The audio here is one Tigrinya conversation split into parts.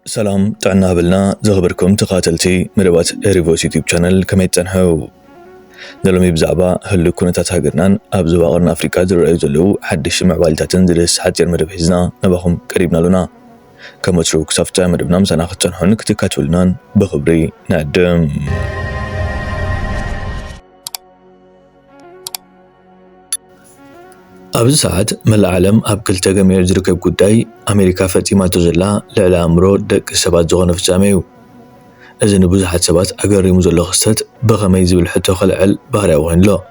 سلام تعنا بلنا زغبركم تقاتلتي مدبات ريفوس يوتيوب channel كما يتنحو دلومي بزعبا هلو كونتات هاقرنان أبزوا غرنا أفريكا درعيو زلو حدش معوالتاتن درس حتير مدب حزنا نباهم قريبنا لنا كما تروك صفتا مدبنا مسانا ختنحون كتكاتولنان بخبري نعدم أبز ساعات ملا عالم أبكل تجميع زركب قداي أمريكا فاتيما تزلا لعلا أمرو دك سبات زغن فزاميو أزن بزحات سبات أقري مزلا خستات بغمي زبل حتى خلعل بهرا وهن له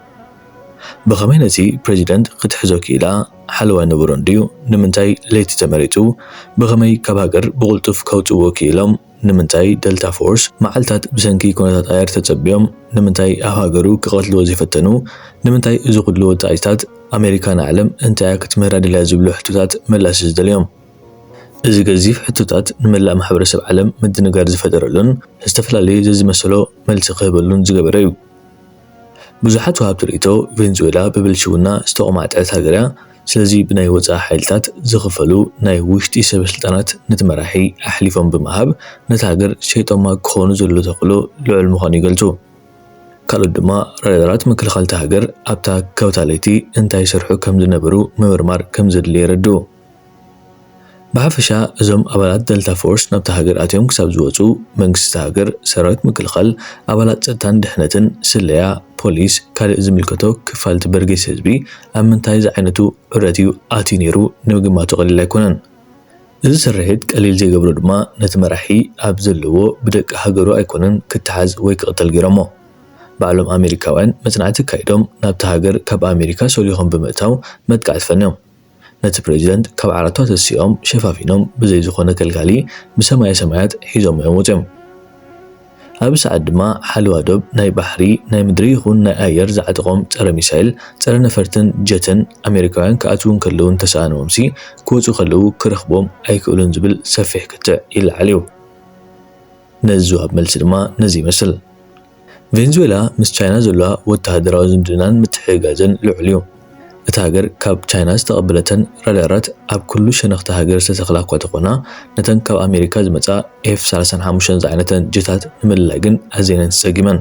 بغمي نتي بريزيدنت قد حزوكي لا حلوة نبرونديو نمنتاي ليتي تمريتو بغمي كباقر بغلطف كوتو وكيلم نمنتاي دلتا فورس معلتات بسنكي كونتات آير تتسبيهم نمنتاي أهاقرو كقتل وزيفتنو نمنتاي إزوقدلو تايستات أمريكان عالم انتايا كتمهر عدي لازبلو حتوتات ملا سجد اليوم إذا قزيف حتوتات نملا محبر سب عالم مدن قارز فدرلون استفلالي زي مسلو ملتقي بلون زقبريو بزحات وهاب تريتو فنزويلا ببلشونا استقمعت عيث هاقريا سلزي بناي وزا حيلتات زغفلو ناي وشتي سب سلطانات نتمراحي أحليفهم بمهاب نتاقر شيطان ما كونو زلو تقلو لعل مخاني قلتو كالو دما رادارات مكلخال تهاجر أبتا كوتاليتي انتاي سرحو كم زنبرو مورمار كم زد لي ردو بحفشا ازم أبالات دلتا فورس نبتا هاجر آتيوم كساب زواتو منكس تهاجر سرايت مكلخال أبالات ستان دحنتن سليا بوليس كالي ازم الكتو كفالت برغيس هزبي أمنتاي زعينتو عراتيو آتي نيرو نوغماتو غلي لايكونن إذا سرحيت قليل زي قبرو دما نتمرحي أبزلوو بدك هاجرو أيكونن كتحاز ويك قتل جرامو بعلم أمريكاوان متنعت كايدوم نبت هاجر كاب أمريكا سوليهم بمئتاو متقعد فنهم نت بريزيدنت كاب عرطات السيوم شفافينهم بزي زخونة كالغالي بسمايا سمايات حيزوم يموتهم أبس عدما حلوة دوب ناي بحري ناي مدريخون ناي آير زعتقوم ترى ميسايل ترى نفرتن جتن أمريكاوان كأتون كلون تسعان ومسي كوتو خلو كرخبوم أي كولون زبل سفح كتع إلا عليو نزوها بملسلما نزي مسل فنزويلا مس تشاينا زلوا وتهدراو زمدنان متحيقازن لعليو اتهاجر كاب تشاينا استقبلتن رادارات اب كل شنخ تهاجر ستخلاق وتقونا نتن كاب أمريكا زمتا F-35 زعنتن جتات ملاقن أزينن ساقيمن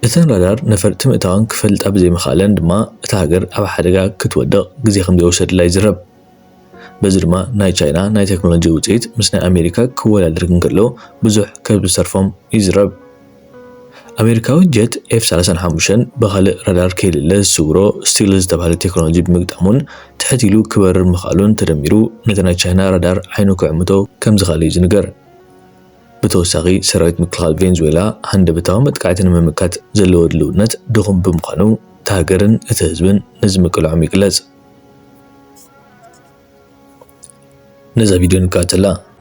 اتن رادار نفر تمئتان كفلت أب زي مخالن دما اتهاجر أب حدقا كتودق قزي خمدي وشد لا يزرب بزرما ناي تشاينا ناي تكنولوجي وزيت مسنا أمريكا كولا درقن كلو بزوح كذب صرفهم يزرب أمريكاوي جيت F-35 بخالق رادار كيلل سورو ستيلز تبهال التكنولوجي بمقدامون تحتيلو كبر مخالون تدميرو نتنا تشاينا رادار عينو كعمتو كم زغالي زنقر بتوساقي سرايت مكلخال فنزويلا هند بتاوم اتقاعتن ممكات زلو دلونت دغم بمخانو تهاجرن اتهزبن نزمك العميق لز نزا فيديو نكاتلا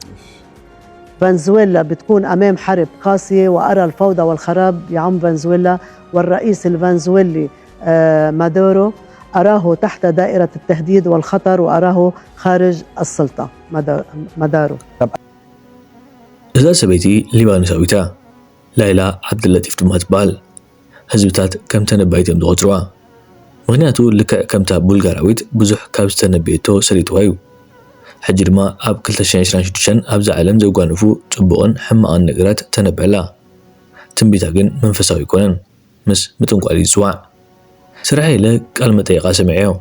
فنزويلا بتكون أمام حرب قاسية وأرى الفوضى والخراب يعم فنزويلا والرئيس الفنزويلي مادورو أراه تحت دائرة التهديد والخطر وأراه خارج السلطة مادورو إذا سبيتي لبان سويتا لايلا عبد اللطيف دمهات بال هزبتات كم تنبايتم دغتروا مغنياتو لك كم بولغاراويت بزح كابس تنبيتو سريتوايو حجر ما أب كلتا شنشان أب زعلم زوجانفو تبقون حمقان نقرات تنبعلا تنبيتاقن منفساوي كونن مس متنقالي زواع سرعي لك المتايقا سمعيو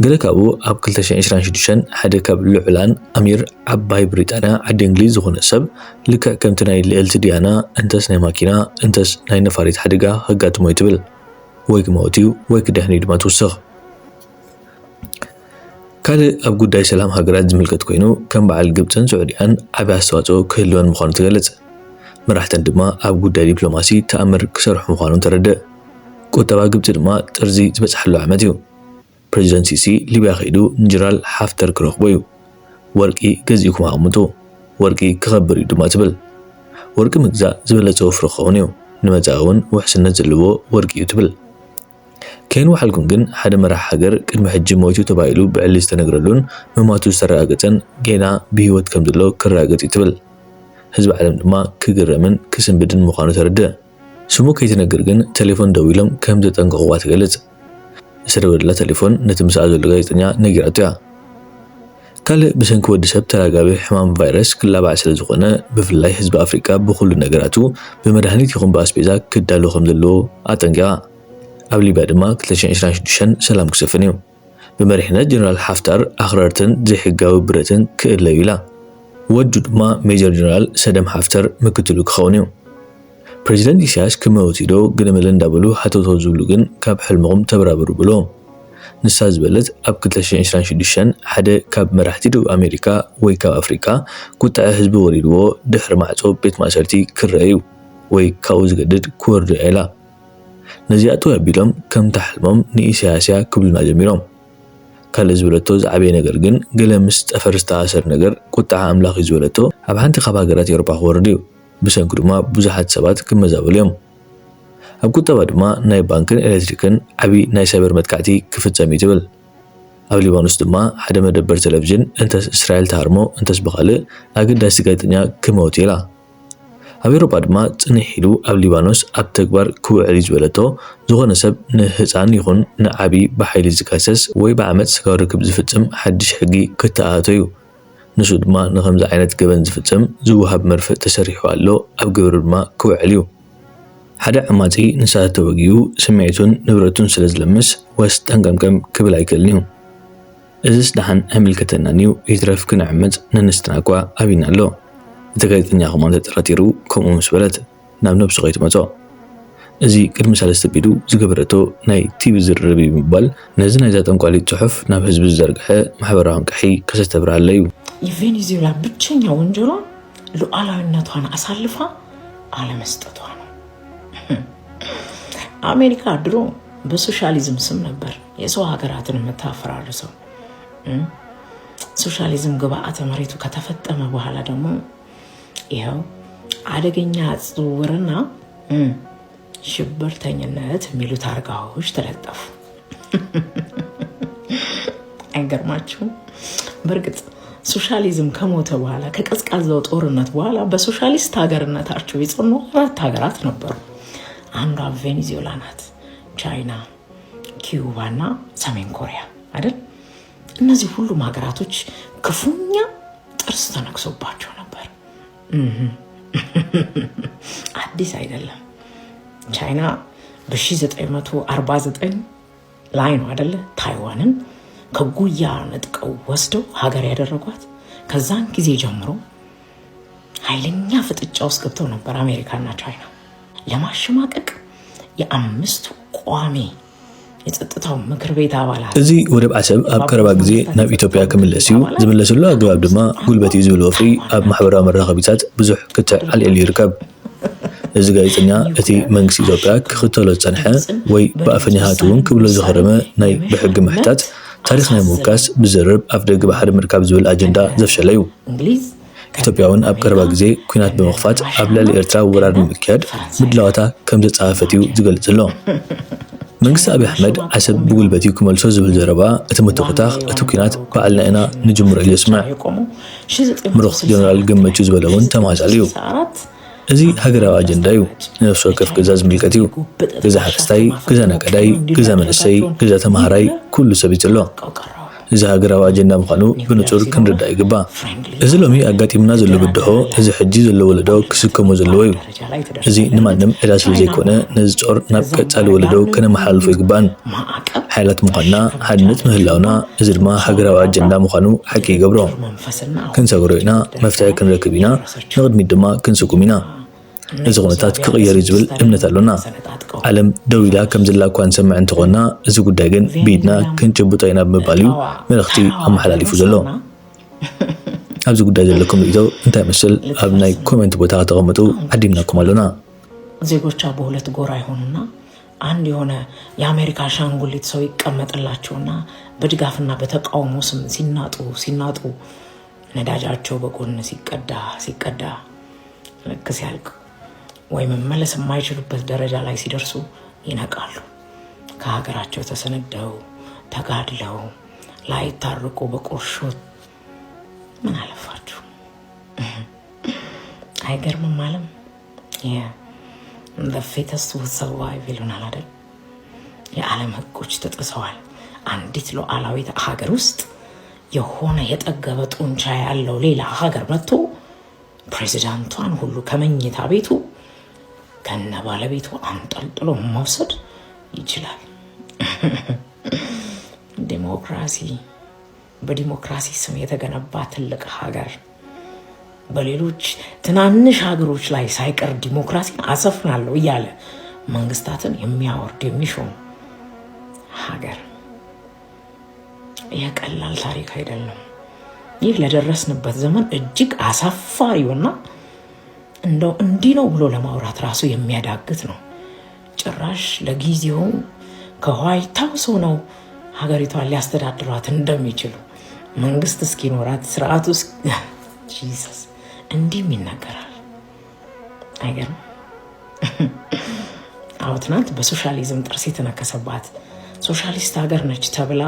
قلك أبو أب كلتا شنشان حدا كاب لعلان أمير عباي بريطانا عد إنجليز هون السب لك كم تناي لإلت ديانا انتس ناي ماكينا انتس ناي نفاريت حدقا هقات مويتبل ويك موتيو ويك دهني دما توسخ كالي أب قداي سلام هاقرات زملكت كوينو كم بعال قبتن سعوديان عبا استواتو كهلوان مخانو تغلت مراحتن دما أب قداي دبلوماسي تأمر كسرح مخانو ترد قوتابا قبت دما ترزي زبسحلو عمتيو بريزيدنت سيسي ليبيا خيدو نجرال حافتر كروخبويو ورقي قزيكو معمتو ورقي كخبري دما تبل ورقي مقزا زبلتو فرخونيو نمزاون وحسن نزلوو ورقي تبل كان وحالكم جن حدا مرح حجر كلمة حج موتو تبايلو بعلي استنقرلون مماتو سراقتن جينا بهوت كم دلو كراقت يتبل حزب عالم دما كجرمن كسم بدن مقانو ترد سمو كي تنقر جن تليفون دويلم كم دتنقوات غلط سرور لا تليفون نتمساعدو لغايتنيا نقراتيا ካልእ ብሰንኪ ወዲ ሰብ ተራጋቢ ሕማም ቫይረስ ክላባዕ ስለ ዝኾነ ብፍላይ ህዝቢ ኣፍሪካ ብኩሉ ነገራቱ ብመድሃኒት ይኹን ብኣስቤዛ ክዳሎ ከም ዘለዎ ኣጠንቂቓ። ኣብ ሊብያ ድማ 2026 ሰላም ክሰፍን እዩ። ብመሪሕነት ጀነራል ሓፍታር ኣኽራርትን ዘይሕጋዊ ብረትን ክእለዩ ኢላ። ወዱ ድማ ሜጀር ጀነራል ሰደም ሓፍተር ምክትሉ ክኸውን እዩ። ፕሬዚደንት ኢሳያስ ክመውቲዶ ግንምል እንዳበሉ ሓተውቶ ዝብሉ ግን ካብ ሕልምኹም ተበራበሩ ብሎም። ንሳ ዝበለት ኣብ 2026 ሓደ ካብ መራሕቲ ደቡብ ኣሜሪካ ወይ ካብ ኣፍሪካ ቁጣዕ ህዝቢ ወሪድዎ ድሕሪ ማዕጾ ቤት ማእሰርቲ ክረአዩ ወይ ካብኡ ዝገድድ ክወርዱ ኢላ። ነዚኣቶ ኣቢሎም ከም ተሕልሞም ንኢሳያስ ክብሉና ጀሚሮም። ካልእ ዝበለቶ ዝዓበየ ነገር ግን ገለ ምስ ጠፈር ዝተኣሰር ነገር ቁጣዕ ኣምላኽ ዝበለቶ ኣብ ሓንቲ ካብ ሃገራት ኤውሮጳ ክወርድ እዩ። ብሰንኪ ድማ ብዙሓት ሰባት ክመዛበሉ እዮም። ኣብ ቁጠባ ድማ ናይ ባንክን ኤሌክትሪክን ዓብይ ናይ ሳይበር መጥቃዕቲ ክፍጸም እዩ ትብል። ኣብ ሊባኖስ ድማ ሓደ መደበር ቴሌቪዥን እንተስ እስራኤል ተሃርሞ እንተስ ብኻልእ ኣገዳሲ ጋዜጠኛ ክመውት ኢላ። ኣብ ኤውሮጳ ድማ ጽንሕ ኢሉ ኣብ ሊባኖስ ኣብ ተግባር ክውዕል ዝበለቶ ዝኾነ ሰብ ንህፃን ይኹን ንዓብይ ብሓይሊ ዝካሰስ ወይ ብዓመፅ ስጋዊ ርክብ ዝፍጽም ሓድሽ ሕጊ ክተኣተዩ ንሱ ድማ ንኸምዚ ዓይነት ገበን ዝፍጽም ዝውሃብ መርፍእ ተሰሪሑ ኣሎ ኣብ ግብሪ ድማ ክውዕል እዩ። ሓደ ዓማጺ ንሳት ተወጊኡ ስምዒቱን ንብረቱን ስለ ዝለምስ ወስ ጠንቀምቀም ክብል ኣይክእልን እዩ። እዚስ ደሓን ኣምልከተናን እዩ ይትረፍ ክንዕመፅ ንንስትና እኳ ኣብና ኣሎ። እቲ ጋዜጠኛ ኸማን ተጠራጢሩ ከምኡ ምስ በለት ናብ ነብሱ ከይትመጾ። እዚ ቅድሚ 3 ቢሉ ዝገበረቶ ናይ ቲቪ ዝርርብ ብምባል ነዚ ናይዛ ጠንቋሊት ጽሑፍ ናብ ህዝቢ ዝዘርግሐ ማሕበራዊ አንቃሒ ከሰተብራለ እዩ። የቬኔዙዌላ ብቸኛ ወንጀሏ ሉዓላዊነቷን አሳልፋ አለመስጠቷ ነው። አሜሪካ ድሮ በሶሻሊዝም ስም ነበር የሰው ሀገራትን የምታፈራርሰው። ሶሻሊዝም ግብዓተ መሬቱ ከተፈጠመ በኋላ ደግሞ ይኸው አደገኛ ዝውውርና ሽብርተኝነት የሚሉት አርጋዎች ተለጠፉ። አይገርማችሁም? በእርግጥ ሶሻሊዝም ከሞተ በኋላ ከቀዝቃዛው ጦርነት በኋላ በሶሻሊስት ሀገርነታቸው የጸኑ 4 ሀገራት ነበሩ። አንዷ ቬኔዙዌላ ናት፣ ቻይና፣ ኪዩባና ሰሜን ኮሪያ አይደል? እነዚህ ሁሉም ሀገራቶች ክፉኛ ጥርስ ተነክሶባቸው ነበር። አዲስ አይደለም። ቻይና በ1949 ላይ ነው አይደለ ታይዋንን ከጉያ ነጥቀው ወስደው ሀገር ያደረጓት። ከዛን ጊዜ ጀምሮ ኃይለኛ ፍጥጫ ውስጥ ገብተው ነበር አሜሪካና ቻይና ለማሸማቀቅ የአምስቱ ቋሚ የጸጥታው ምክር ቤት አባላት እዚ ወደብ ዓሰብ ኣብ ቀረባ ጊዜ ናብ ኢትዮጵያ ክምለስ እዩ። ዝምለስሉ ኣገባብ ድማ ጉልበት እዩ ዝብል ወፍሪ ኣብ ማሕበራዊ መራኸቢታት ብዙሕ ክትዓልዕል ይርከብ። እዚ ጋዜጠኛ እቲ መንግስቲ ኢትዮጵያ ክኽተሎ ዝጸንሐ ወይ ብኣፈኛሃት እውን ክብሎ ዝኸረመ ናይ ብሕጊ ምሕታት ታሪክ ናይ ምውካስ ብዝርብ ኣፍ ደገ ባሕሪ ምርካብ ዝብል ኣጀንዳ ዘፍሸለ እዩ። ኢትዮጵያ እውን ኣብ ቀረባ ጊዜ ኩናት ብምኽፋት ኣብ ልዕሊ ኤርትራ ወራር ንምክያድ ምድላዋታ ከም ዘጻፈት እዩ ዝገልጽ ኣሎ። መንግስቲ ኣብይ ኣሕመድ ዓሰብ ብጉልበት እዩ ክመልሶ ዝብል ዘረባ እቲ ምትኩታኽ እቲ ኩናት ባዕልና ኢና ንጅምሮ እዩ ዘስምዕ። ምሩኽ ጀነራል ገመቹ ዝበለ እውን ተመሳሳሊ እዩ። እዚ ሃገራዊ ኣጀንዳ እዩ። ንነፍሲ ወከፍ ገዛ ዝምልከት እዩ። ገዛ ሓክስታይ፣ ገዛ ነቀዳይ፣ ገዛ መንእሰይ፣ ገዛ ተምሃራይ ኩሉ ሰብ ይፅሎ። እዚ ሃገራዊ ኣጀንዳ ምዃኑ ብንጹር ክንርዳእ ይግባእ። እዚ ሎሚ ኣጋጢምና ዘሎ ብድሆ እዚ ሕጂ ዘሎ ወለዶ ክስከሞ ዘለዎ እዩ። እዚ ንማንም ዕዳ ስለ ዘይኮነ ነዚ ጦር ናብ ቀጻሊ ወለዶ ከነመሓላልፎ ይግባእን። ሓይላት ምዃንና ሓድነት ምህላውና እዚ ድማ ሃገራዊ ኣጀንዳ ምዃኑ ሓቂ ይገብሮ። ክንሰግሮ ኢና፣ መፍትሒ ክንረክብ ኢና፣ ንቕድሚት ድማ ክንስጉም ኢና። እዚ ኩነታት ክቕየር እዩ ዝብል እምነት ኣሎና። ዓለም ደው ኢላ ከም ዘላ እኳ ንሰምዕ እንተኾንና እዚ ጉዳይ ግን ብኢድና ክንጭብጦ ኢና ብምባል እዩ መልእኽቲ ኣመሓላሊፉ ዘሎ። ኣብዚ ጉዳይ ዘለኩም ርእይቶ እንታይ መስል ኣብ ናይ ኮሜንት ቦታ ከተቐምጡ ዓዲምናኩም ኣሎና። ዜጎቿ በሁለት ጎራ ይሆኑና አንድ የሆነ የአሜሪካ አሻንጉሊት ሰው ይቀመጥላቸውና በድጋፍና በተቃውሞ ስም ሲናጡ ነዳጃቸው በጎን ሲቀዳ ልክ ሲያልቅ ወይ መመለስ የማይችሉበት ደረጃ ላይ ሲደርሱ ይነቃሉ። ከሀገራቸው ተሰነደው ተጋድለው ላይታረቁ በቁርሾ ምን አለፋችሁ። አይገርምም? ዓለም the fittest will survive ይሉናል አይደል? የዓለም ህጎች ተጥሰዋል። አንዲት ሉዓላዊት ሀገር ውስጥ የሆነ የጠገበ ጡንቻ ያለው ሌላ ሀገር መጥቶ ፕሬዚዳንቷን ሁሉ ከመኝታ ቤቱ ከነ ባለቤቱ አንጠልጥሎ መውሰድ ይችላል። ዲሞክራሲ በዲሞክራሲ ስም የተገነባ ትልቅ ሀገር በሌሎች ትናንሽ ሀገሮች ላይ ሳይቀር ዲሞክራሲ አሰፍናለሁ እያለ መንግስታትን የሚያወርድ የሚሾም ሀገር። የቀላል ታሪክ አይደለም። ይህ ለደረስንበት ዘመን እጅግ አሳፋሪውና እንደው እንዲህ ነው ብሎ ለማውራት ራሱ የሚያዳግት ነው። ጭራሽ ለጊዜው ከዋይት ሃውስ ነው ሀገሪቷን ሊያስተዳድሯት እንደሚችሉ መንግስት እስኪኖራት ስርዓቱ ጂሰስ እንዲህም ይናገራል። አይገርም? ትናንት በሶሻሊዝም ጥርስ የተነከሰባት ሶሻሊስት ሀገር ነች ተብላ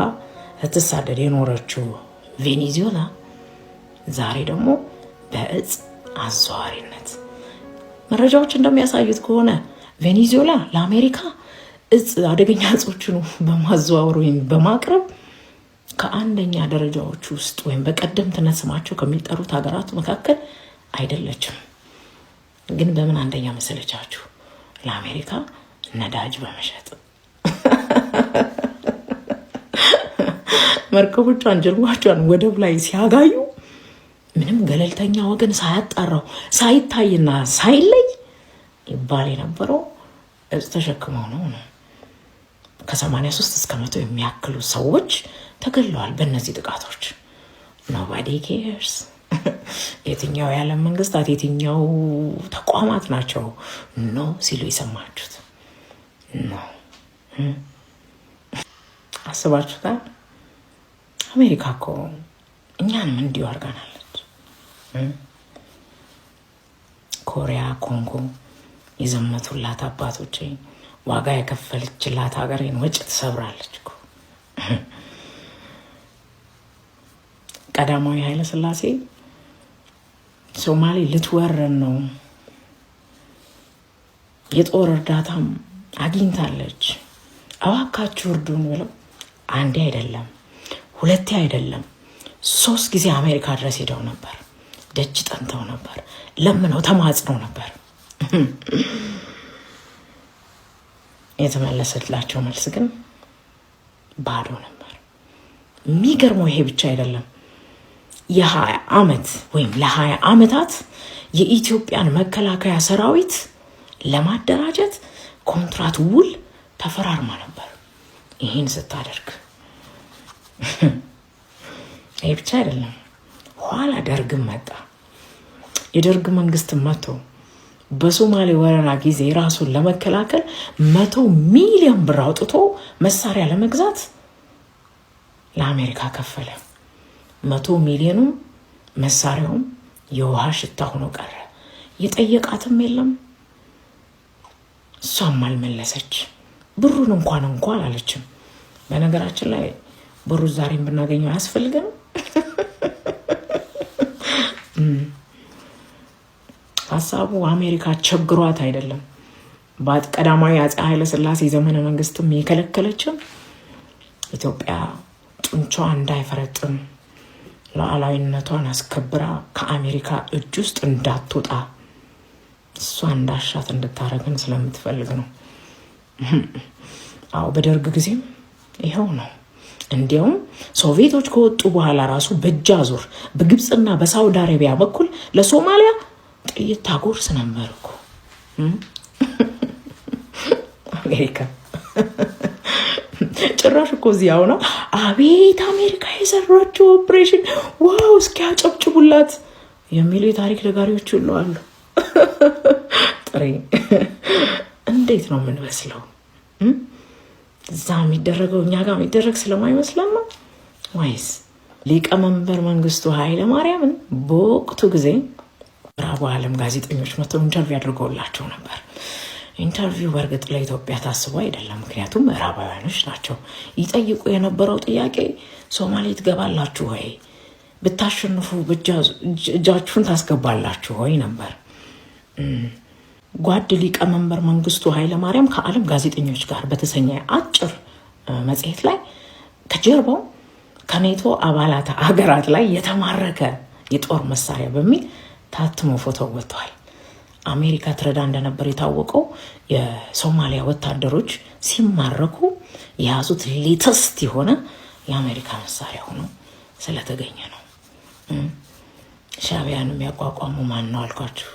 ስትሳደድ የኖረችው ቬኔዙዌላ ዛሬ ደግሞ በእጽ አዘዋሪነት መረጃዎች እንደሚያሳዩት ከሆነ ቬኔዙዌላ ለአሜሪካ እጽ አደገኛ እጾችን በማዘዋወር ወይም በማቅረብ ከአንደኛ ደረጃዎች ውስጥ ወይም በቀደምትነት ስማቸው ከሚጠሩት ሀገራት መካከል አይደለችም። ግን በምን አንደኛ መሰለቻችሁ? ለአሜሪካ ነዳጅ በመሸጥ መርከቦቿን ጀልባቿን ወደብ ላይ ሲያጋዩ ምንም ገለልተኛ ወገን ሳያጣራው ሳይታይና ሳይለይ ይባል የነበረው እጽ ተሸክመው ነው። ከ83 እስከ 100 የሚያክሉ ሰዎች ተገለዋል በእነዚህ ጥቃቶች። ኖባዲ ኬርስ። የትኛው የዓለም መንግስታት የትኛው ተቋማት ናቸው ኖ ሲሉ የሰማችሁት? ኖ አስባችሁታል? አሜሪካ እኮ እኛንም እንዲሁ አድርጋናለች። ኮሪያ፣ ኮንጎ የዘመቱላት አባቶች ዋጋ የከፈለችላት ሀገሬን ወጭ ትሰብራለች እኮ። ቀዳማዊ ኃይለ ሥላሴ ሶማሌ ልትወረን ነው፣ የጦር እርዳታም አግኝታለች፣ እባካችሁ እርዱን ብለው አንዴ አይደለም ሁለቴ አይደለም 3 ጊዜ አሜሪካ ድረስ ሄደው ነበር። ደጅ ጠንተው ነበር፣ ለምነው ተማጽነው ነበር። የተመለሰላቸው መልስ ግን ባዶ ነበር። የሚገርመው ይሄ ብቻ አይደለም። የ20 ዓመት ወይም ለ20 ዓመታት የኢትዮጵያን መከላከያ ሰራዊት ለማደራጀት ኮንትራት ውል ተፈራርማ ነበር። ይህን ስታደርግ ይሄ ብቻ አይደለም። ኋላ ደርግም መጣ። የደርግ መንግስት መጥቶ በሶማሌ ወረራ ጊዜ ራሱን ለመከላከል 100 ሚሊዮን ብር አውጥቶ መሳሪያ ለመግዛት ለአሜሪካ ከፈለ። 100 ሚሊዮኑም መሳሪያውም የውሃ ሽታ ሆኖ ቀረ። የጠየቃትም የለም፣ እሷም አልመለሰች። ብሩን እንኳን አለችም። በነገራችን ላይ ብሩ ዛሬም ብናገኘው አያስፈልገንም። ሀሳቡ አሜሪካ ቸግሯት አይደለም። በቀዳማዊ አፄ ኃይለ ሥላሴ ዘመነ መንግስትም የከለከለችም ኢትዮጵያ ጡንቻዋ እንዳይፈረጥም ሉዓላዊነቷን አስከብራ ከአሜሪካ እጅ ውስጥ እንዳትወጣ እሷ እንዳሻት እንድታረግን ስለምትፈልግ ነው። በደርግ ጊዜም ይኸው ነው። እንዲያውም ሶቪየቶች ከወጡ በኋላ ራሱ በእጅ አዙር በግብፅና በሳውዲ አረቢያ በኩል ለሶማሊያ ጥይት ታጎርስ ነበር እኮ አሜሪካ። ጭራሽ እኮ እዚያው ነው። አቤት አሜሪካ የሰራችው ኦፕሬሽን ዋው እስኪያጨብጭቡላት የሚሉ የታሪክ ነጋሪዎች ሁሉ አሉ። ጥሬ እንዴት ነው የምንመስለው? እዛ የሚደረገው እኛ ጋር የሚደረግ ስለማይመስለን ነው ወይስ? ሊቀመንበር መንግስቱ ኃይለ ማርያምን በወቅቱ ጊዜ ምዕራቡ ዓለም ጋዜጠኞች መጥተው ኢንተርቪው አድርገውላቸው ነበር። ኢንተርቪው በእርግጥ ለኢትዮጵያ ታስቦ አይደለም፣ ምክንያቱም ምዕራባውያኖች ናቸው። ይጠይቁ የነበረው ጥያቄ ሶማሌ ትገባላችሁ ወይ፣ ብታሸንፉ እጃችሁን ታስገባላችሁ ወይ ነበር። ጓድ ሊቀመንበር መንግስቱ ኃይለ ማርያም ከዓለም ጋዜጠኞች ጋር በተሰኘ አጭር መጽሔት ላይ ከጀርባው ከኔቶ አባላት ሀገራት ላይ የተማረከ የጦር መሳሪያ በሚል ታትሞ ፎቶ ወጥቷል። አሜሪካ ትረዳ እንደነበር የታወቀው የሶማሊያ ወታደሮች ሲማረኩ የያዙት ሌተስት የሆነ የአሜሪካ መሳሪያ ሆኖ ስለተገኘ ነው። ሻዕቢያን የሚያቋቋሙ ማን ነው አልኳችሁ?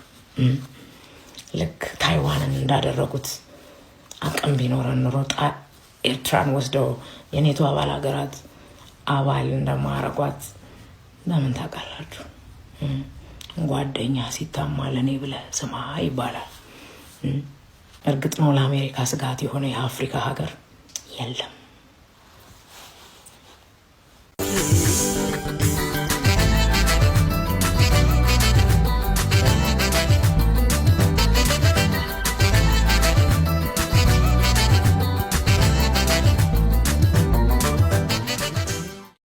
ልክ ታይዋንን እንዳደረጉት አቅም ቢኖረን ኑሮ ኤርትራን ወስደው የኔቶ አባል ሀገራት አባል እንደማያረጓት ለምን ታውቃላችሁ? ጓደኛ ሲታማ ለኔ ብለህ ስማ ይባላል። እርግጥ ነው ለአሜሪካ ስጋት የሆነ የአፍሪካ ሀገር የለም።